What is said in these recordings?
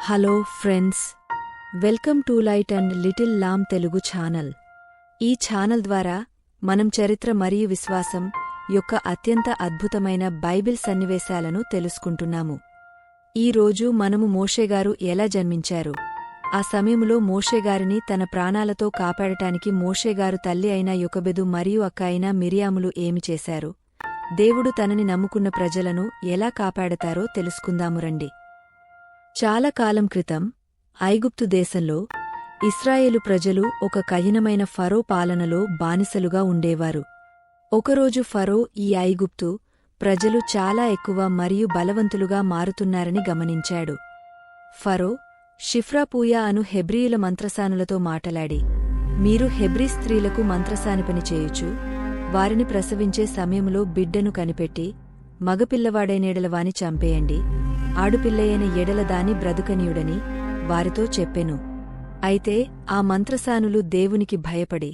Hello friends, welcome to light and little lamb Telugu channel. ఈ ఛానల్ ద్వారా మనం చరిత్ర మరియు విశ్వాసం యొక్క అత్యంత అద్భుతమైన బైబిల్ సన్నివేశాలను తెలుసుకుంటున్నాము. ఈ రోజు మనము మోషేగారు ఎలా జన్మించారు, ఆ సమయంలో మోషేగారిని తన ప్రాణాలతో కాపాడటానికి మోషేగారు తల్లి అయిన యొకెబెదు మరియు అక్క అయిన మిరియాములు ఏమి చేశారు, దేవుడు తనని నమ్ముకున్న ప్రజలను ఎలా కాపాడతారో తెలుసుకుందాము రండి. చాలా కాలం క్రితం ఐగుప్తు దేశంలో ఇశ్రాయేలు ప్రజలు ఒక కఠినమైన ఫరో పాలనలో బానిసలుగా ఉండేవారు. ఒకరోజు ఫరో ఈ ఐగుప్తు ప్రజలు చాలా ఎక్కువ మరియు బలవంతులుగా మారుతున్నారని గమనించాడు. ఫరో షిఫ్రాపూయా అను హెబ్రీయుల మంత్రసానులతో మాటలాడి, మీరు హెబ్రీ స్త్రీలకు మంత్రసాని పని చేయుచు వారిని ప్రసవించే సమయంలో బిడ్డను కనిపెట్టి మగపిల్లవాడైనేడలవాని చంపేయండి, ఆడుపిల్లయైన ఎడల దాని బ్రతుకనీయుడని వారితో చెప్పెను. అయితే ఆ మంత్రసానులు దేవునికి భయపడి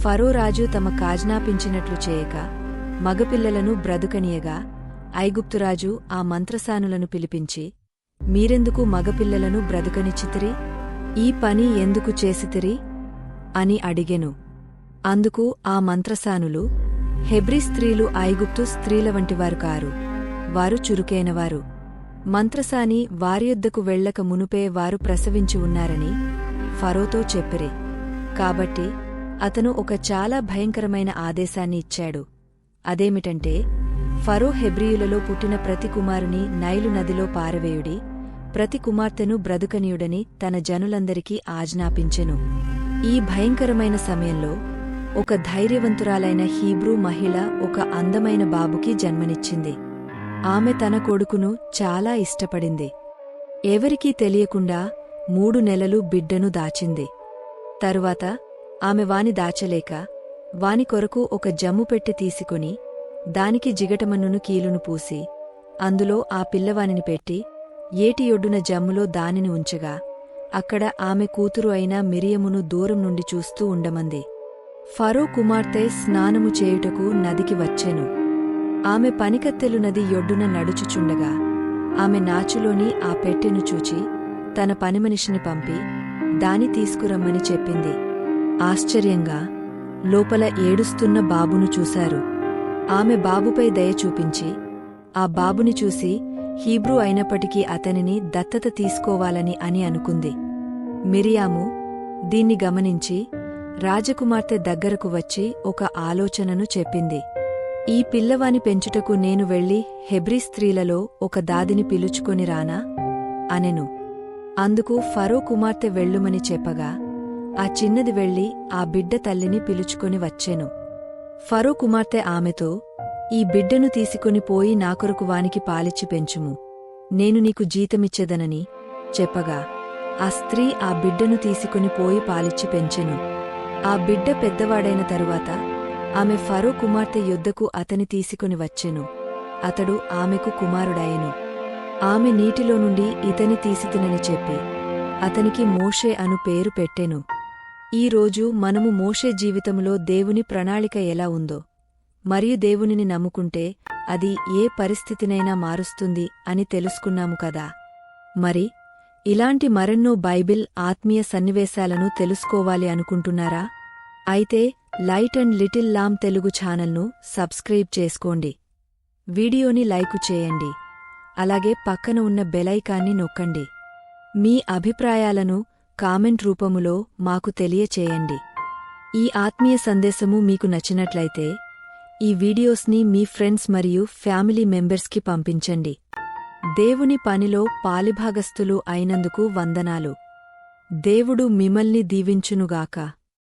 ఫరో రాజు తమ కాజ్ఞాపించినట్లు చేయక మగపిల్లలను బ్రతుకనీయగా, ఐగుప్తురాజు ఆ మంత్రసానులను పిలిపించి, మీరెందుకు మగపిల్లలను బ్రతుకనిచ్చితిరి, ఈ పని ఎందుకు చేసితిరి అని అడిగెను. అందుకు ఆ మంత్రసానులు, హెబ్రీ స్త్రీలు ఐగుప్తు స్త్రీల వంటివారు కారు, వారు చురుకైనవారు. మంత్రసాని వారియొద్దకు వెళ్లక మునుపే వారు ప్రసవించి ఉన్నారని ఫరోతో చెప్పిరి. కాబట్టి అతను ఒక చాలా భయంకరమైన ఆదేశాన్ని ఇచ్చాడు. అదేమిటంటే, ఫరో హెబ్రీయులలో పుట్టిన ప్రతి కుమారుని నైలు నదిలో పారవేయుడి, ప్రతి కుమార్తెను బ్రతుకనీయుడని తన జనులందరికీ ఆజ్ఞాపించెను. ఈ భయంకరమైన సమయంలో ఒక ధైర్యవంతురాలైన హీబ్రూ మహిళ ఒక అందమైన బాబుకి జన్మనిచ్చింది. ఆమె తన కొడుకును చాలా ఇష్టపడింది. ఎవరికీ తెలియకుండా 3 నెలలు బిడ్డను దాచింది. తరువాత ఆమె వాని దాచలేక వాని కొరకు ఒక జమ్ముపెట్టె తీసుకొని దానికి జిగటమన్నును కీలును పూసి అందులో ఆ పిల్లవానిని పెట్టి ఏటి ఒడ్డున జమ్ములో దానిని ఉంచగా, అక్కడ ఆమె కూతురు అయిన మిరియమును దూరం నుండి చూస్తూ ఉండమంది. ఫరో కుమార్తె స్నానము చేయుటకు నదికి వచ్చెను. ఆమె పనికత్తెలు నది యొడ్డున నడుచుచుండగా ఆమె నాచులోని ఆ పెట్టెను చూచి తన పనిమనిషిని పంపి దాని తీసుకురమ్మని చెప్పింది. ఆశ్చర్యంగా లోపల ఏడుస్తున్న బాబును చూశారు. ఆమె బాబుపై దయ చూపించి ఆ బాబుని చూసి హీబ్రూ అయినప్పటికీ అతనిని దత్తత తీసుకోవాలని అని అనుకుంది. మిరియాము దీన్ని గమనించి రాజకుమార్తె దగ్గరకు వచ్చి ఒక ఆలోచనను చెప్పింది. ఈ పిల్లవాని పెంచుటకు నేను వెళ్లి హెబ్రీ స్త్రీలలో ఒక దాదిని పిలుచుకొని రానా అనెను. అందుకు ఫరో కుమార్తె వెళ్ళుమని చెప్పగా ఆ చిన్నది వెళ్లి ఆ బిడ్డ తల్లిని పిలుచుకొని వచ్చెను. ఫరో కుమార్తె ఆమెతో, ఈ బిడ్డను తీసుకొని పోయి నాకొరకు వానికి పాలిచ్చి పెంచుము, నేను నీకు జీతమిచ్చెదనని చెప్పగా ఆ స్త్రీ ఆ బిడ్డను తీసుకొని పోయి పాలిచ్చి పెంచెను. ఆ బిడ్డ పెద్దవాడైన తరువాత ఆమె ఫరో కుమార్తె యొద్దకు అతని తీసుకొని వచ్చెను. అతడు ఆమెకు కుమారుడాయెను. ఆమె నీటిలో నుండి ఇతని తీసితినని చెప్పి అతనికి మోషే అను పేరు పెట్టెను. ఈరోజు మనము మోషే జీవితంలో దేవుని ప్రణాళిక ఎలా ఉందో మరియు దేవునిని నమ్ముకుంటే అది ఏ పరిస్థితినైనా మారుస్తుంది అని తెలుసుకున్నాము కదా. మరి ఇలాంటి మరెన్నో బైబిల్ ఆత్మీయ సన్నివేశాలను తెలుసుకోవాలి అనుకుంటున్నారా? అయితే light and little lamb Telugu ఛానల్ను సబ్స్క్రైబ్ చేసుకోండి, వీడియోని లైకు చేయండి, అలాగే పక్కన ఉన్న బెలైకాన్ని నొక్కండి. మీ అభిప్రాయాలను కామెంట్ రూపములో మాకు తెలియచేయండి. ఈ ఆత్మీయ సందేశము మీకు నచ్చినట్లయితే ఈ వీడియోస్ని మీ ఫ్రెండ్స్ మరియు ఫ్యామిలీ మెంబర్స్కి పంపించండి. దేవుని పనిలో పాలిభాగస్థులు అయినందుకు వందనాలు. దేవుడు మిమ్మల్ని దీవించునుగాక.